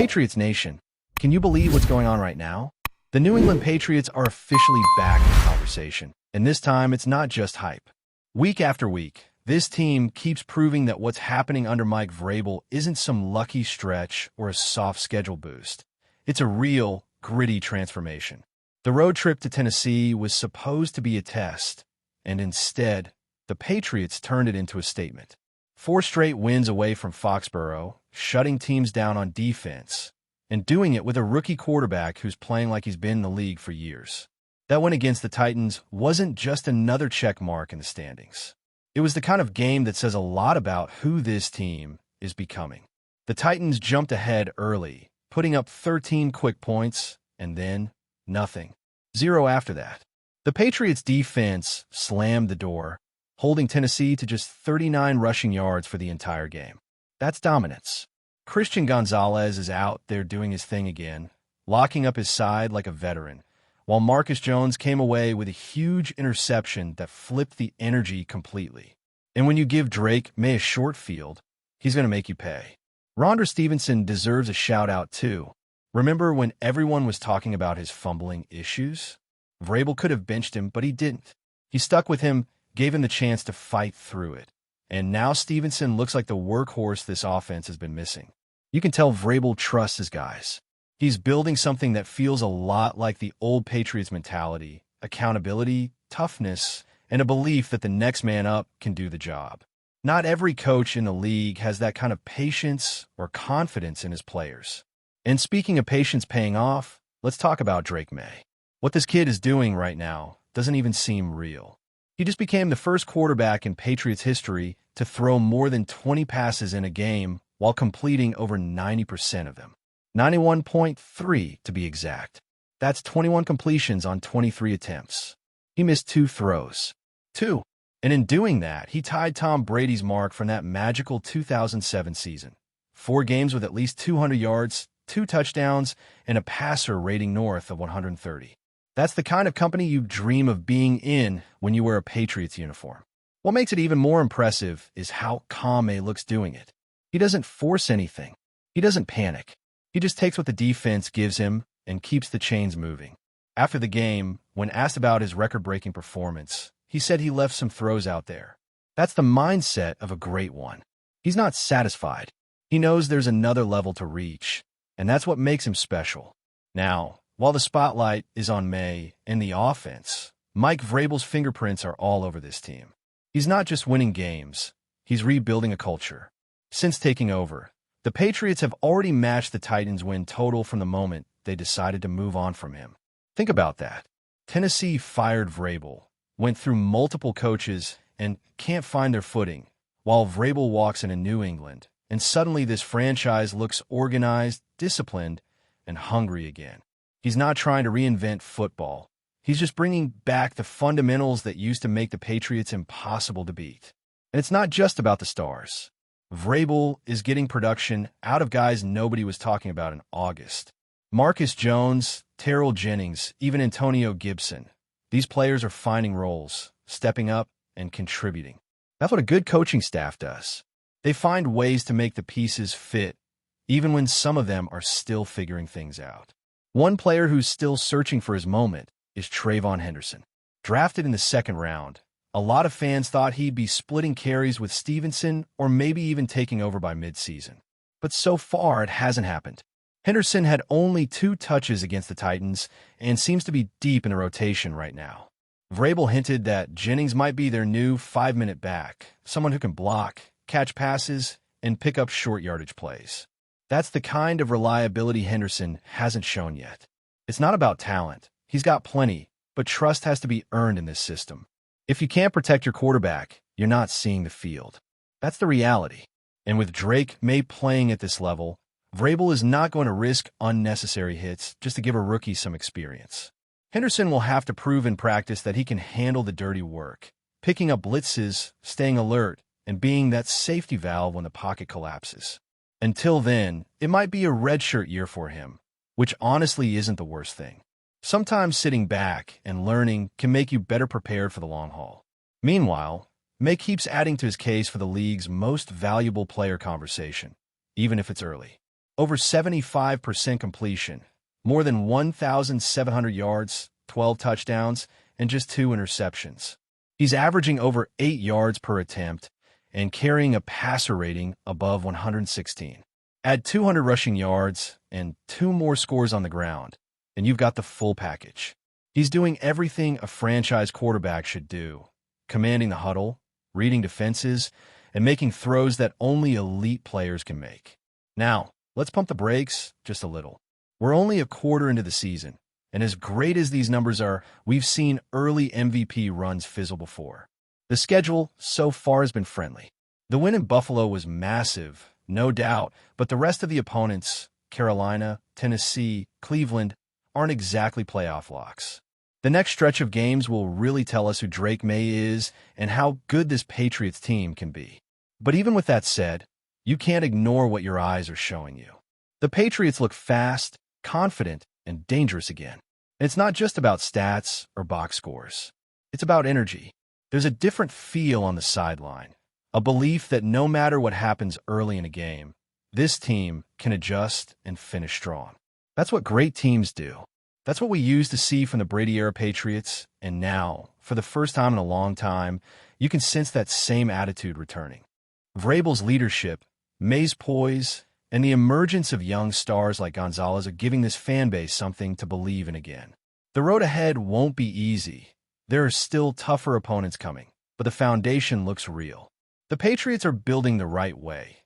Patriots Nation, can you believe what's going on right now? The New England Patriots are officially back in the conversation, and this time it's not just hype. Week after week, this team keeps proving that what's happening under Mike Vrabel isn't some lucky stretch or a soft schedule boost. It's a real, gritty transformation. The road trip to Tennessee was supposed to be a test, and instead, the Patriots turned it into a statement. 4 straight wins away from Foxborough, shutting teams down on defense, and doing it with a rookie quarterback who's playing like he's been in the league for years. That win against the Titans wasn't just another check mark in the standings. It was the kind of game that says a lot about who this team is becoming. The Titans jumped ahead early, putting up 13 quick points, and then nothing. 0 after that. The Patriots' defense slammed the door, holding Tennessee to just 39 rushing yards for the entire game. That's dominance. Christian Gonzalez is out there doing his thing again, locking up his side like a veteran, while Marcus Jones came away with a huge interception that flipped the energy completely. And when you give Drake May a short field, he's going to make you pay. Rondre Stevenson deserves a shout-out too. Remember when everyone was talking about his fumbling issues? Vrabel could have benched him, but he didn't. He stuck with him, gave him the chance to fight through it. And now Stevenson looks like the workhorse this offense has been missing. You can tell Vrabel trusts his guys. He's building something that feels a lot like the old Patriots mentality, accountability, toughness, and a belief that the next man up can do the job. Not every coach in the league has that kind of patience or confidence in his players. And speaking of patience paying off, let's talk about Drake May. What this kid is doing right now doesn't even seem real. He just became the first quarterback in Patriots history to throw more than 20 passes in a game while completing over 90% of them. 91.3 to be exact. That's 21 completions on 23 attempts. He missed 2 throws. 2. And in doing that, he tied Tom Brady's mark from that magical 2007 season. 4 games with at least 200 yards, 2 touchdowns, and a passer rating north of 130. That's the kind of company you dream of being in when you wear a Patriots uniform. What makes it even more impressive is how calm May looks doing it. He doesn't force anything. He doesn't panic. He just takes what the defense gives him and keeps the chains moving. After the game, when asked about his record-breaking performance, he said he left some throws out there. That's the mindset of a great one. He's not satisfied. He knows there's another level to reach, and that's what makes him special. Now, while the spotlight is on May and the offense, Mike Vrabel's fingerprints are all over this team. He's not just winning games, he's rebuilding a culture. Since taking over, the Patriots have already matched the Titans' win total from the moment they decided to move on from him. Think about that. Tennessee fired Vrabel, went through multiple coaches, and can't find their footing, while Vrabel walks into New England, and suddenly this franchise looks organized, disciplined, and hungry again. He's not trying to reinvent football. He's just bringing back the fundamentals that used to make the Patriots impossible to beat. And it's not just about the stars. Vrabel is getting production out of guys nobody was talking about in August. Marcus Jones, Terrell Jennings, even Antonio Gibson. These players are finding roles, stepping up, and contributing. That's what a good coaching staff does. They find ways to make the pieces fit, even when some of them are still figuring things out. One player who's still searching for his moment is Trayvon Henderson. Drafted in the 2nd round, a lot of fans thought he'd be splitting carries with Stevenson or maybe even taking over by midseason. But so far, it hasn't happened. Henderson had only 2 touches against the Titans and seems to be deep in the rotation right now. Vrabel hinted that Jennings might be their new 5-minute back, someone who can block, catch passes, and pick up short yardage plays. That's the kind of reliability Henderson hasn't shown yet. It's not about talent. He's got plenty, but trust has to be earned in this system. If you can't protect your quarterback, you're not seeing the field. That's the reality. And with Drake May playing at this level, Vrabel is not going to risk unnecessary hits just to give a rookie some experience. Henderson will have to prove in practice that he can handle the dirty work, picking up blitzes, staying alert, and being that safety valve when the pocket collapses. Until then, it might be a redshirt year for him, which honestly isn't the worst thing. Sometimes sitting back and learning can make you better prepared for the long haul. Meanwhile, May keeps adding to his case for the league's most valuable player conversation, even if it's early. Over 75% completion, more than 1,700 yards, 12 touchdowns, and just 2 interceptions. He's averaging over 8 yards per attempt and carrying a passer rating above 116. Add 200 rushing yards and 2 more scores on the ground, and you've got the full package. He's doing everything a franchise quarterback should do, commanding the huddle, reading defenses, and making throws that only elite players can make. Now, let's pump the brakes just a little. We're only a quarter into the season, and as great as these numbers are, we've seen early MVP runs fizzle before. The schedule so far has been friendly. The win in Buffalo was massive, no doubt, but the rest of the opponents, Carolina, Tennessee, Cleveland, aren't exactly playoff locks. The next stretch of games will really tell us who Drake May is and how good this Patriots team can be. But even with that said, you can't ignore what your eyes are showing you. The Patriots look fast, confident, and dangerous again. And it's not just about stats or box scores. It's about energy. There's a different feel on the sideline, a belief that no matter what happens early in a game, this team can adjust and finish strong. That's what great teams do. That's what we used to see from the Brady-era Patriots, and now, for the first time in a long time, you can sense that same attitude returning. Vrabel's leadership, May's poise, and the emergence of young stars like Gonzalez are giving this fan base something to believe in again. The road ahead won't be easy. There are still tougher opponents coming, but the foundation looks real. The Patriots are building the right way.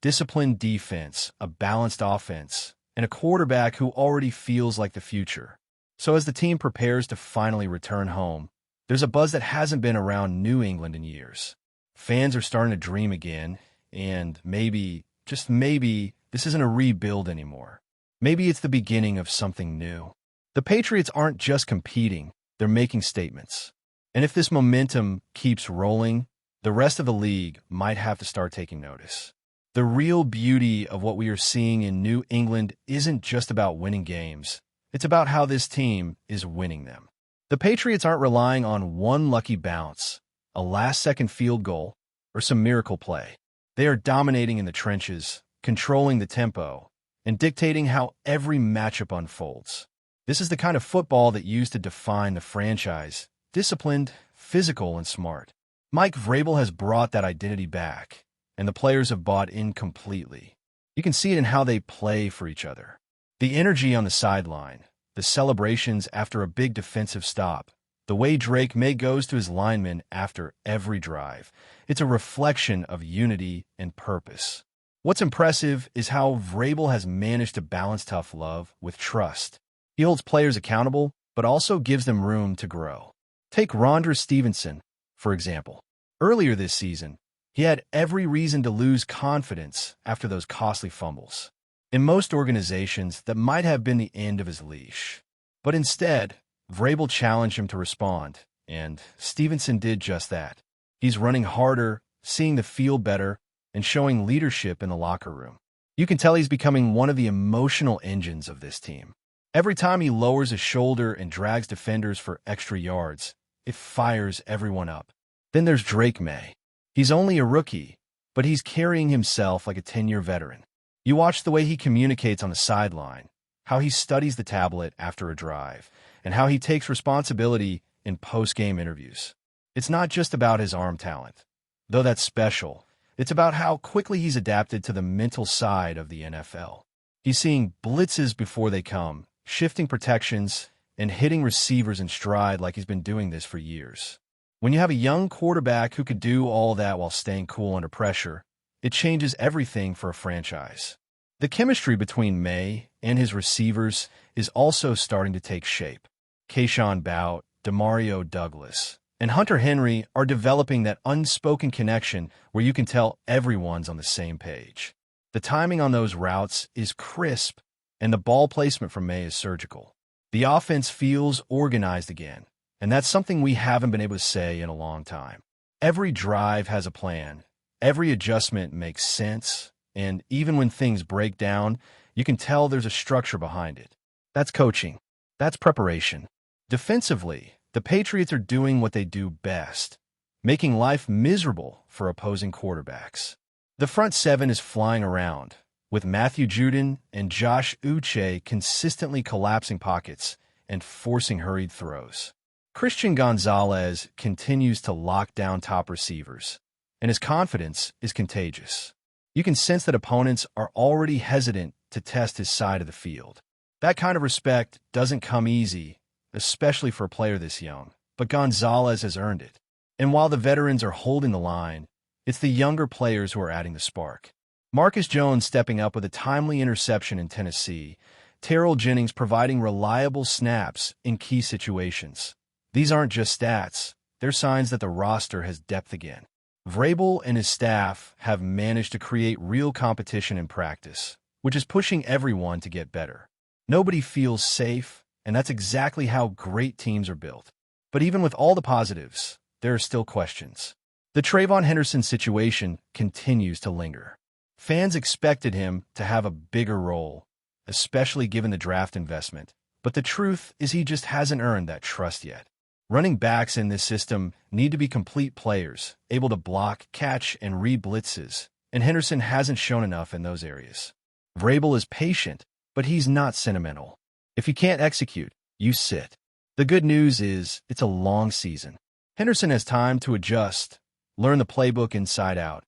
Disciplined defense, a balanced offense, and a quarterback who already feels like the future. So as the team prepares to finally return home, there's a buzz that hasn't been around New England in years. Fans are starting to dream again, and maybe, just maybe, this isn't a rebuild anymore. Maybe it's the beginning of something new. The Patriots aren't just competing, they're making statements. And if this momentum keeps rolling, the rest of the league might have to start taking notice. The real beauty of what we are seeing in New England isn't just about winning games. It's about how this team is winning them. The Patriots aren't relying on one lucky bounce, a last-second field goal, or some miracle play. They are dominating in the trenches, controlling the tempo, and dictating how every matchup unfolds. This is the kind of football that used to define the franchise: disciplined, physical, and smart. Mike Vrabel has brought that identity back, and the players have bought in completely. You can see it in how they play for each other. The energy on the sideline, the celebrations after a big defensive stop, the way Drake May goes to his linemen after every drive. It's a reflection of unity and purpose. What's impressive is how Vrabel has managed to balance tough love with trust. He holds players accountable, but also gives them room to grow. Take Rondre Stevenson, for example. Earlier this season, he had every reason to lose confidence after those costly fumbles. In most organizations, that might have been the end of his leash. But instead, Vrabel challenged him to respond, and Stevenson did just that. He's running harder, seeing the field better, and showing leadership in the locker room. You can tell he's becoming one of the emotional engines of this team. Every time he lowers his shoulder and drags defenders for extra yards, it fires everyone up. Then there's Drake May. He's only a rookie, but he's carrying himself like a 10-year veteran. You watch the way he communicates on the sideline, how he studies the tablet after a drive, and how he takes responsibility in post-game interviews. It's not just about his arm talent, though that's special. It's about how quickly he's adapted to the mental side of the NFL. He's seeing blitzes before they come, shifting protections, and hitting receivers in stride like he's been doing this for years. When you have a young quarterback who could do all that while staying cool under pressure, it changes everything for a franchise. The chemistry between May and his receivers is also starting to take shape. Kayshon Boutte, Demario Douglas, and Hunter Henry are developing that unspoken connection where you can tell everyone's on the same page. The timing on those routes is crisp, and the ball placement from May is surgical. The offense feels organized again, and that's something we haven't been able to say in a long time. Every drive has a plan. Every adjustment makes sense, and even when things break down, you can tell there's a structure behind it. That's coaching. That's preparation. Defensively, the Patriots are doing what they do best, making life miserable for opposing quarterbacks. The front seven is flying around, with Matthew Judon and Josh Uche consistently collapsing pockets and forcing hurried throws. Christian Gonzalez continues to lock down top receivers, and his confidence is contagious. You can sense that opponents are already hesitant to test his side of the field. That kind of respect doesn't come easy, especially for a player this young, but Gonzalez has earned it. And while the veterans are holding the line, it's the younger players who are adding the spark. Marcus Jones stepping up with a timely interception in Tennessee, Terrell Jennings providing reliable snaps in key situations. These aren't just stats, they're signs that the roster has depth again. Vrabel and his staff have managed to create real competition in practice, which is pushing everyone to get better. Nobody feels safe, and that's exactly how great teams are built. But even with all the positives, there are still questions. The Trayvon Henderson situation continues to linger. Fans expected him to have a bigger role, especially given the draft investment, but the truth is he just hasn't earned that trust yet. Running backs in this system need to be complete players, able to block, catch, and read blitzes, and Henderson hasn't shown enough in those areas. Vrabel is patient, but he's not sentimental. If you can't execute, you sit. The good news is it's a long season. Henderson has time to adjust, learn the playbook inside out,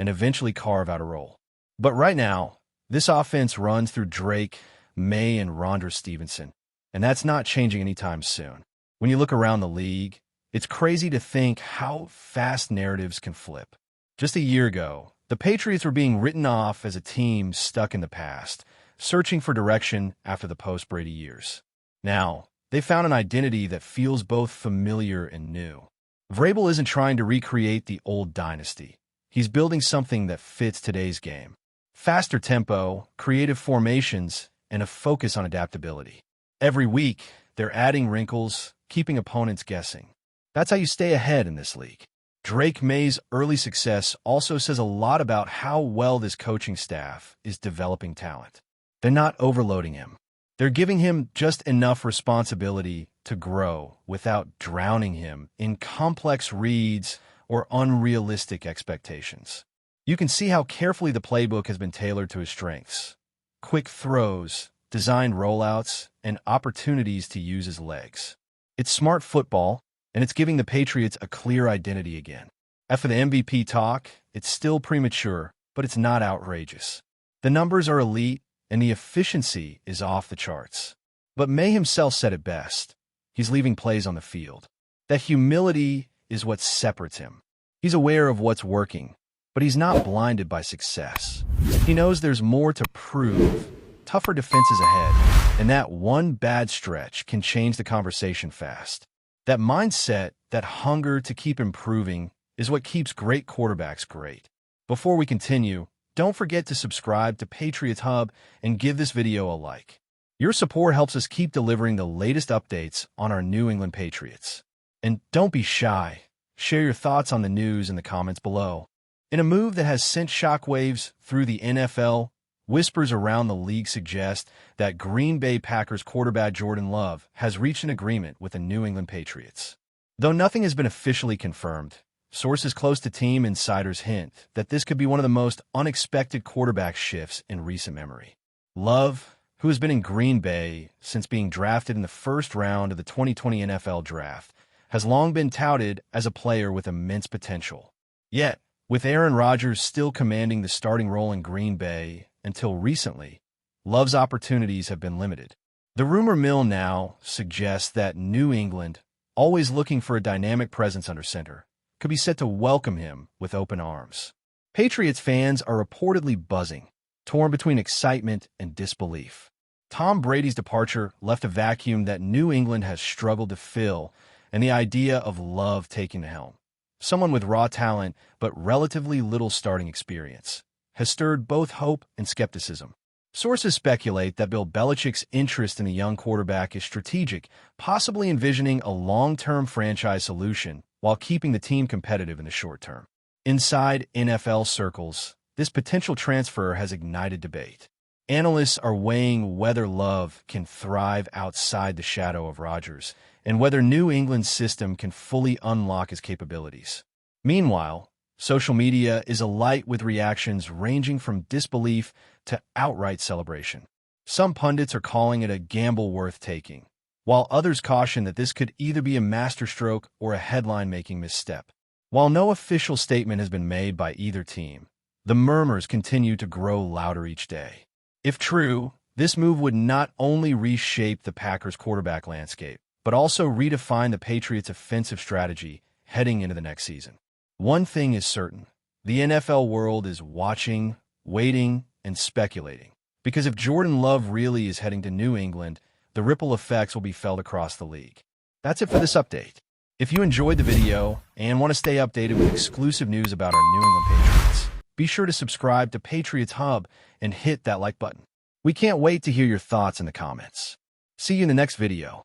and eventually carve out a role. But right now, this offense runs through Drake, May, and Rondre Stevenson, and that's not changing anytime soon. When you look around the league, it's crazy to think how fast narratives can flip. Just a year ago, the Patriots were being written off as a team stuck in the past, searching for direction after the post-Brady years. Now, they found an identity that feels both familiar and new. Vrabel isn't trying to recreate the old dynasty. He's building something that fits today's game. Faster tempo, creative formations, and a focus on adaptability. Every week, they're adding wrinkles, keeping opponents guessing. That's how you stay ahead in this league. Drake May's early success also says a lot about how well this coaching staff is developing talent. They're not overloading him. They're giving him just enough responsibility to grow without drowning him in complex reads or unrealistic expectations. You can see how carefully the playbook has been tailored to his strengths. Quick throws, designed rollouts, and opportunities to use his legs. It's smart football, and it's giving the Patriots a clear identity again. After the MVP talk, it's still premature, but it's not outrageous. The numbers are elite, and the efficiency is off the charts. But May himself said it best. He's leaving plays on the field. That humility is what separates him. He's aware of what's working, but he's not blinded by success. He knows there's more to prove, tougher defenses ahead, and that one bad stretch can change the conversation fast. That mindset, that hunger to keep improving, is what keeps great quarterbacks great. Before we continue, don't forget to subscribe to Patriots Hub and give this video a like. Your support helps us keep delivering the latest updates on our New England Patriots. And don't be shy. Share your thoughts on the news in the comments below. In a move that has sent shockwaves through the NFL, whispers around the league suggest that Green Bay Packers quarterback Jordan Love has reached an agreement with the New England Patriots. Though nothing has been officially confirmed, sources close to team insiders hint that this could be one of the most unexpected quarterback shifts in recent memory. Love, who has been in Green Bay since being drafted in the first round of the 2020 NFL Draft, has long been touted as a player with immense potential. Yet, with Aaron Rodgers still commanding the starting role in Green Bay until recently, Love's opportunities have been limited. The rumor mill now suggests that New England, always looking for a dynamic presence under center, could be set to welcome him with open arms. Patriots fans are reportedly buzzing, torn between excitement and disbelief. Tom Brady's departure left a vacuum that New England has struggled to fill, and the idea of Love taking the helm, someone with raw talent but relatively little starting experience, has stirred both hope and skepticism. Sources speculate that Bill Belichick's interest in the young quarterback is strategic, possibly envisioning a long-term franchise solution while keeping the team competitive in the short term. Inside NFL circles, this potential transfer has ignited debate. Analysts are weighing whether Love can thrive outside the shadow of Rodgers and whether New England's system can fully unlock his capabilities. Meanwhile, Social media is alight with reactions ranging from disbelief to outright celebration. Some pundits are calling it a gamble worth taking, while others caution that this could either be a masterstroke or a headline-making misstep. While no official statement has been made by either team, the murmurs continue to grow louder each day. If true, this move would not only reshape the Packers' quarterback landscape, but also redefine the Patriots' offensive strategy heading into the next season. One thing is certain: the NFL world is watching, waiting, and speculating. Because if Jordan Love really is heading to New England, the ripple effects will be felt across the league. That's it for this update. If you enjoyed the video and want to stay updated with exclusive news about our New England Patriots, be sure to subscribe to Patriots Hub and hit that like button. We can't wait to hear your thoughts in the comments. See you in the next video.